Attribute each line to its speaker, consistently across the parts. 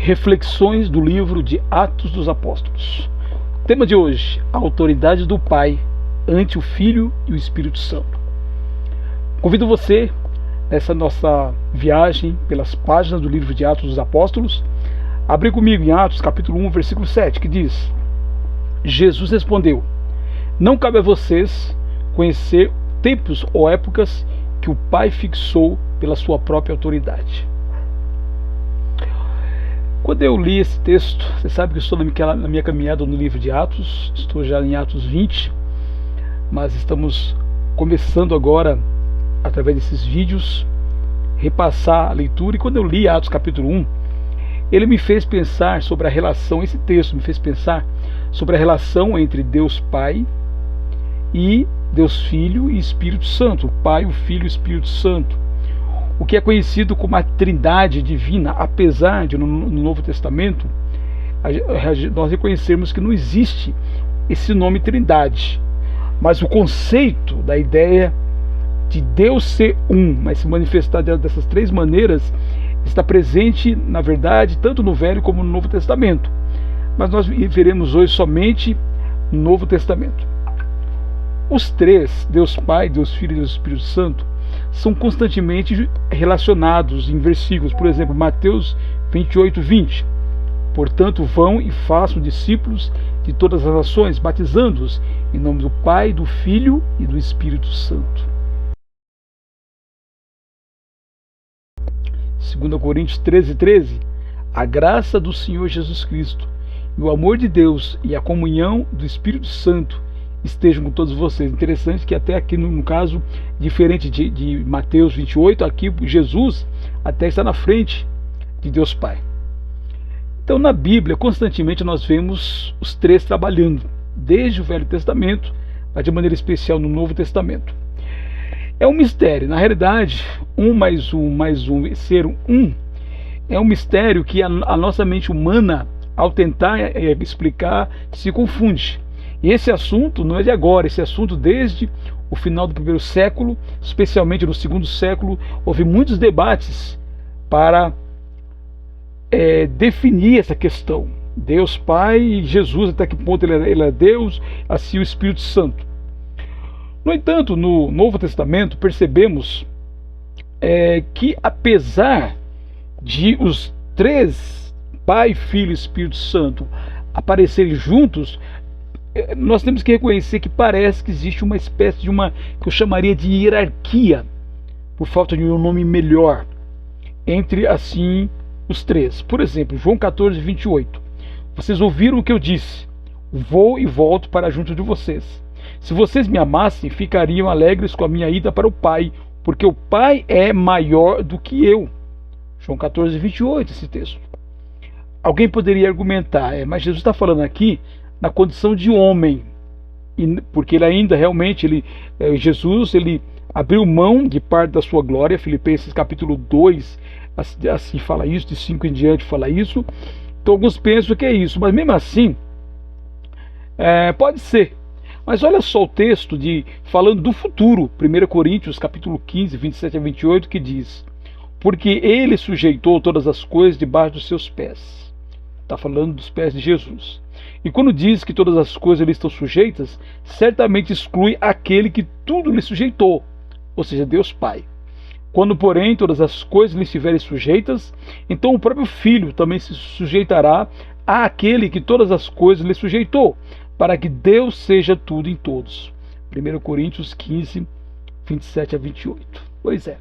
Speaker 1: Reflexões do livro de Atos dos Apóstolos. Tema de hoje: a autoridade do Pai ante o Filho e o Espírito Santo. Convido você, nessa nossa viagem pelas páginas do livro de Atos dos Apóstolos, a abrir comigo em Atos capítulo 1, versículo 7, que diz: Jesus respondeu: não cabe a vocês conhecer tempos ou épocas que o Pai fixou pela sua própria autoridade. Quando eu li esse texto, você sabe que eu estou na minha caminhada no livro de Atos, estou já em Atos 20, mas estamos começando agora, através desses vídeos, repassar a leitura. E quando eu li Atos capítulo 1, ele me fez pensar sobre a relação, esse texto me fez pensar sobre a relação entre Deus Pai e Deus Filho e Espírito Santo, o Pai, o Filho e o Espírito Santo, o que é conhecido como a Trindade Divina, apesar de no Novo Testamento nós reconhecermos que não existe esse nome Trindade, mas o conceito da ideia de Deus ser um, mas se manifestar dessas três maneiras, está presente, na verdade, tanto no Velho como no Novo Testamento, mas nós veremos hoje somente no Novo Testamento. Os três, Deus Pai, Deus Filho e Deus Espírito Santo, são constantemente relacionados em versículos. Por exemplo, Mateus 28, 20. Portanto, vão e façam discípulos de todas as nações, batizando-os em nome do Pai, do Filho e do Espírito Santo. 2 Coríntios 13, 13. A graça do Senhor Jesus Cristo, e o amor de Deus e a comunhão do Espírito Santo estejam com todos vocês. Interessante que até aqui no caso, diferente de Mateus 28, aqui Jesus até está na frente de Deus Pai. Então na Bíblia constantemente nós vemos os três trabalhando, desde o Velho Testamento, mas de maneira especial no Novo Testamento. É um mistério, na realidade, um mais um ser um, é um mistério que a nossa mente humana, ao tentar explicar, se confunde. E esse assunto não é de agora, esse assunto desde o final do primeiro século, especialmente no segundo século, houve muitos debates para definir essa questão. Deus Pai e Jesus, até que ponto ele é Deus, assim o Espírito Santo. No entanto, no Novo Testamento percebemos que apesar de os três, Pai, Filho e Espírito Santo, aparecerem juntos, nós temos que reconhecer que parece que existe uma espécie de que eu chamaria de hierarquia, por falta de um nome melhor, entre assim os três. Por exemplo, João 14, 28. Vocês ouviram o que eu disse: vou e volto para junto de vocês. Se vocês me amassem, ficariam alegres com a minha ida para o Pai, porque o Pai é maior do que eu. João 14, 28, esse texto. Alguém poderia argumentar, mas Jesus está falando aqui na condição de homem, porque ele ainda realmente, Jesus abriu mão de parte da sua glória. Filipenses capítulo 2 assim fala isso, de 5 em diante fala isso. Então alguns pensam que é isso, mas mesmo assim pode ser. Mas olha só o texto falando do futuro, 1 Coríntios capítulo 15, 27 a 28, que diz: porque ele sujeitou todas as coisas debaixo dos seus pés. Está falando dos pés de Jesus. E quando diz que todas as coisas lhe estão sujeitas, certamente exclui aquele que tudo lhe sujeitou, ou seja, Deus Pai. Quando, porém, todas as coisas lhe estiverem sujeitas, então o próprio Filho também se sujeitará àquele que todas as coisas lhe sujeitou, para que Deus seja tudo em todos. 1 Coríntios 15, 27 a 28. Pois é.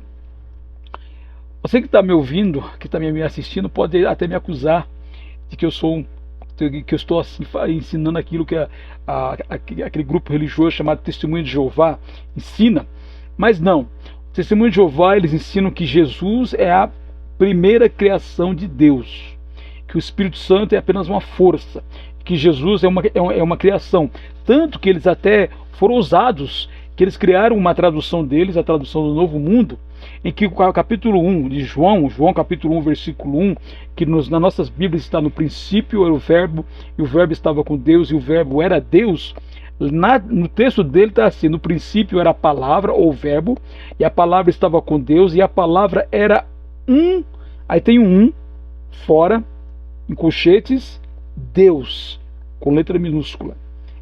Speaker 1: Você que está me ouvindo, que está me assistindo, pode até me acusar de que eu estou assim, ensinando aquilo que aquele grupo religioso chamado Testemunho de Jeová ensina, mas não. O Testemunho de Jeová, eles ensinam que Jesus é a primeira criação de Deus, que o Espírito Santo é apenas uma força, que Jesus é uma criação, tanto que eles até foram ousados, que eles criaram uma tradução deles, a tradução do Novo Mundo, em que o capítulo 1 de João capítulo 1, versículo 1, que nas nossas Bíblias está: no princípio era o verbo, e o verbo estava com Deus, e o verbo era Deus. No texto dele está assim: no princípio era a palavra, ou verbo, e a palavra estava com Deus, e a palavra era um, aí tem um fora, em colchetes, Deus, com letra minúscula.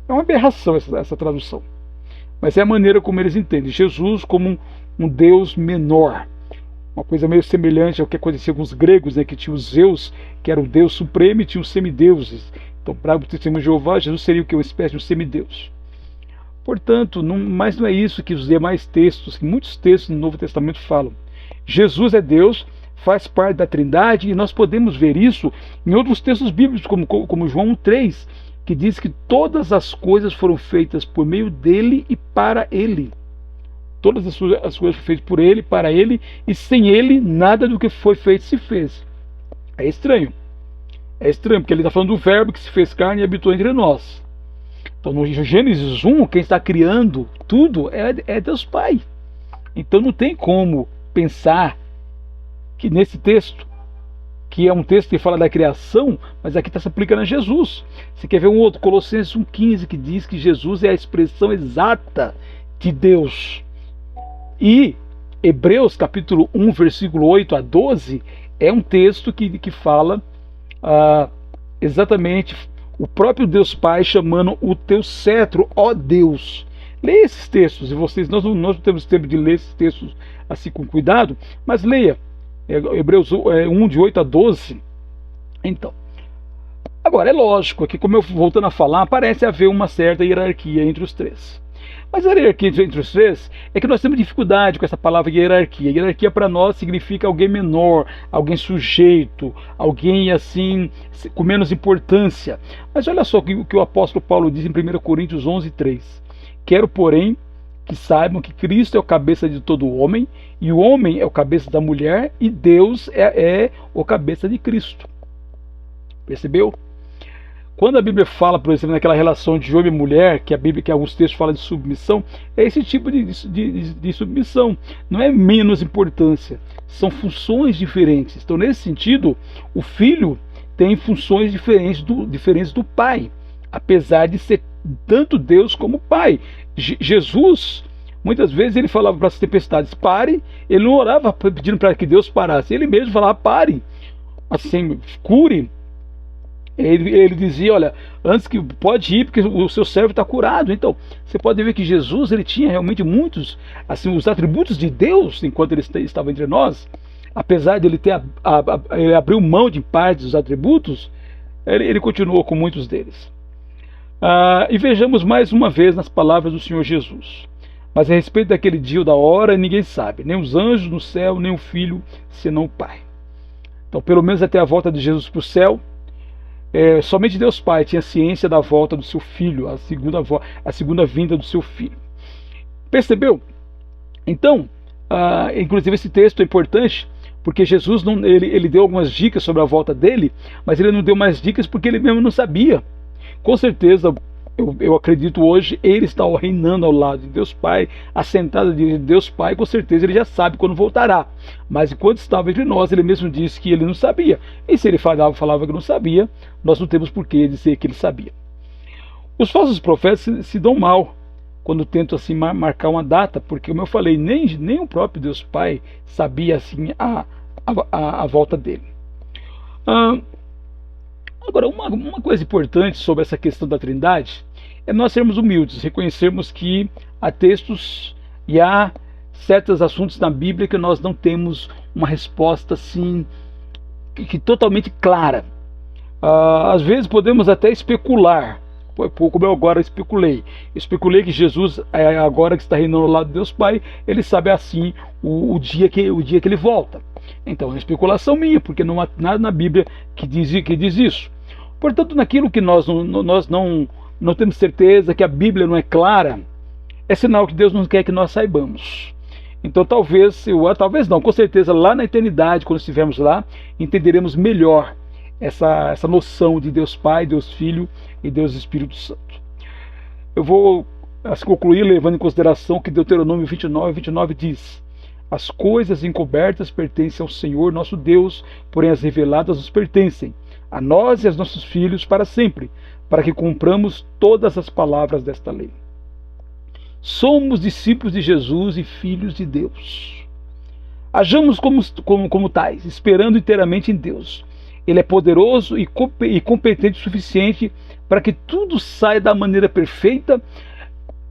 Speaker 1: É uma aberração essa tradução, mas é a maneira como eles entendem Jesus como um Deus menor, uma coisa meio semelhante ao que acontecia com os gregos, né, que tinha os Zeus, que era o Deus supremo, e tinha os semideuses. Então, para o testemunho de Jeová, Jesus seria o que? Uma espécie de um semideus. Portanto, mas não é isso que os demais textos, que muitos textos no Novo Testamento falam. Jesus é Deus, faz parte da Trindade, e nós podemos ver isso em outros textos bíblicos, como João 3, que diz que todas as coisas foram feitas por meio dele e para ele. Todas as coisas foram feitas por ele, para ele, e sem ele nada do que foi feito se fez. É estranho. É estranho, porque ele está falando do verbo que se fez carne e habitou entre nós. Então, no Gênesis 1, quem está criando tudo é Deus Pai. Então, não tem como pensar que nesse texto, que é um texto que fala da criação, mas aqui está se aplicando a Jesus. Você quer ver um outro, Colossenses 1,15, que diz que Jesus é a expressão exata de Deus. E Hebreus capítulo 1, versículo 8 a 12, é um texto que fala exatamente o próprio Deus Pai chamando o teu cetro, ó Deus. Leia esses textos, e nós não temos tempo de ler esses textos assim com cuidado, mas leia Hebreus 1, de 8 a 12. Então, agora é lógico que, como eu voltando a falar, parece haver uma certa hierarquia entre os três. Mas a hierarquia entre os três é que nós temos dificuldade com essa palavra hierarquia. Hierarquia para nós significa alguém menor, alguém sujeito, alguém assim com menos importância. Mas olha só o que o apóstolo Paulo diz em 1 Coríntios 11:3. Quero, porém, que saibam que Cristo é o cabeça de todo homem, e o homem é o cabeça da mulher, e Deus é o cabeça de Cristo. Percebeu? Quando a Bíblia fala, por exemplo, naquela relação de homem e mulher, que alguns textos falam de submissão, é esse tipo de submissão. Não é menos importância, são funções diferentes. Então, nesse sentido, o filho tem funções diferentes do pai, apesar de ser tanto Deus como pai. Jesus, muitas vezes, ele falava para as tempestades, pare, ele não orava pedindo para que Deus parasse, ele mesmo falava, pare, assim, cure. Ele dizia, olha, antes que pode ir porque o seu servo está curado. Então, você pode ver que Jesus, ele tinha realmente muitos, assim, os atributos de Deus enquanto ele estava entre nós. Apesar de ele ele abriu mão de parte dos atributos, ele continuou com muitos deles. E vejamos mais uma vez nas palavras do Senhor Jesus. Mas a respeito daquele dia ou da hora, ninguém sabe, nem os anjos no céu, nem o Filho, senão o Pai. Então, pelo menos até a volta de Jesus para o céu, somente Deus Pai tinha ciência da volta do seu Filho, a segunda vinda do seu Filho. Percebeu? Então, inclusive esse texto é importante, porque Jesus ele deu algumas dicas sobre a volta dele, mas ele não deu mais dicas porque ele mesmo não sabia. Com certeza, eu acredito hoje, ele está reinando ao lado de Deus Pai, assentado de Deus Pai, com certeza ele já sabe quando voltará. Mas enquanto estava entre nós, ele mesmo disse que ele não sabia. E se ele falava que não sabia, nós não temos por que dizer que ele sabia. Os falsos profetas se dão mal quando tentam assim marcar uma data, porque, como eu falei, nem o próprio Deus Pai sabia assim a volta dele. Agora, uma coisa importante sobre essa questão da Trindade é nós sermos humildes, reconhecermos que há textos e há certos assuntos na Bíblia que nós não temos uma resposta assim que totalmente clara. Às vezes podemos até especular, como eu agora especulei que Jesus, agora que está reinando ao lado de Deus Pai, ele sabe assim o dia que ele volta. Então é uma especulação minha, porque não há nada na Bíblia que diz isso. Portanto, naquilo que nós não temos certeza, que a Bíblia não é clara, é sinal que Deus não quer que nós saibamos. Então talvez não, com certeza lá na eternidade, quando estivermos lá, entenderemos melhor essa noção de Deus Pai, Deus Filho e Deus Espírito Santo. Eu vou concluir levando em consideração que Deuteronômio 29 diz: as coisas encobertas pertencem ao Senhor nosso Deus, porém as reveladas nos pertencem, a nós e aos nossos filhos para sempre, para que cumpramos todas as palavras desta lei. Somos discípulos de Jesus e filhos de Deus. Hajamos como tais, esperando inteiramente em Deus. Ele é poderoso e competente o suficiente para que tudo saia da maneira perfeita,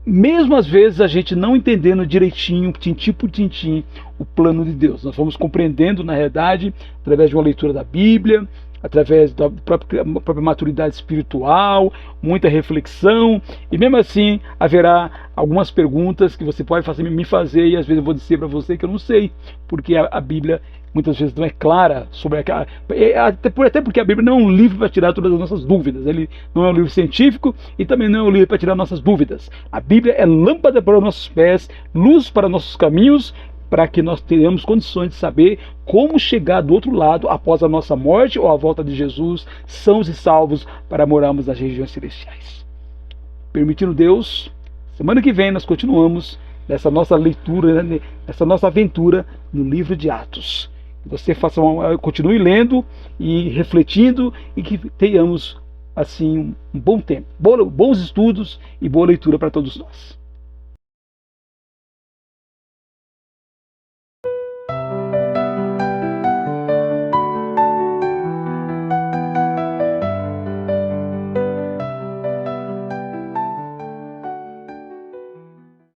Speaker 1: mesmo às vezes a gente não entendendo direitinho, tintim por tintim, o plano de Deus. Nós vamos compreendendo, na realidade, através de uma leitura da Bíblia, através da própria maturidade espiritual, muita reflexão, e mesmo assim haverá algumas perguntas que você pode me fazer, e às vezes eu vou dizer para você que eu não sei, porque a Bíblia muitas vezes não é clara sobre aquela. Até porque a Bíblia não é um livro para tirar todas as nossas dúvidas. Ele não é um livro científico e também não é um livro para tirar nossas dúvidas. A Bíblia é lâmpada para os nossos pés, luz para nossos caminhos, para que nós tenhamos condições de saber como chegar do outro lado após a nossa morte ou a volta de Jesus, sãos e salvos, para morarmos nas regiões celestiais. Permitindo Deus, semana que vem nós continuamos nessa nossa leitura, nessa nossa aventura no livro de Atos. Você continue lendo e refletindo, e que tenhamos assim um bom tempo, bons estudos e boa leitura para todos nós.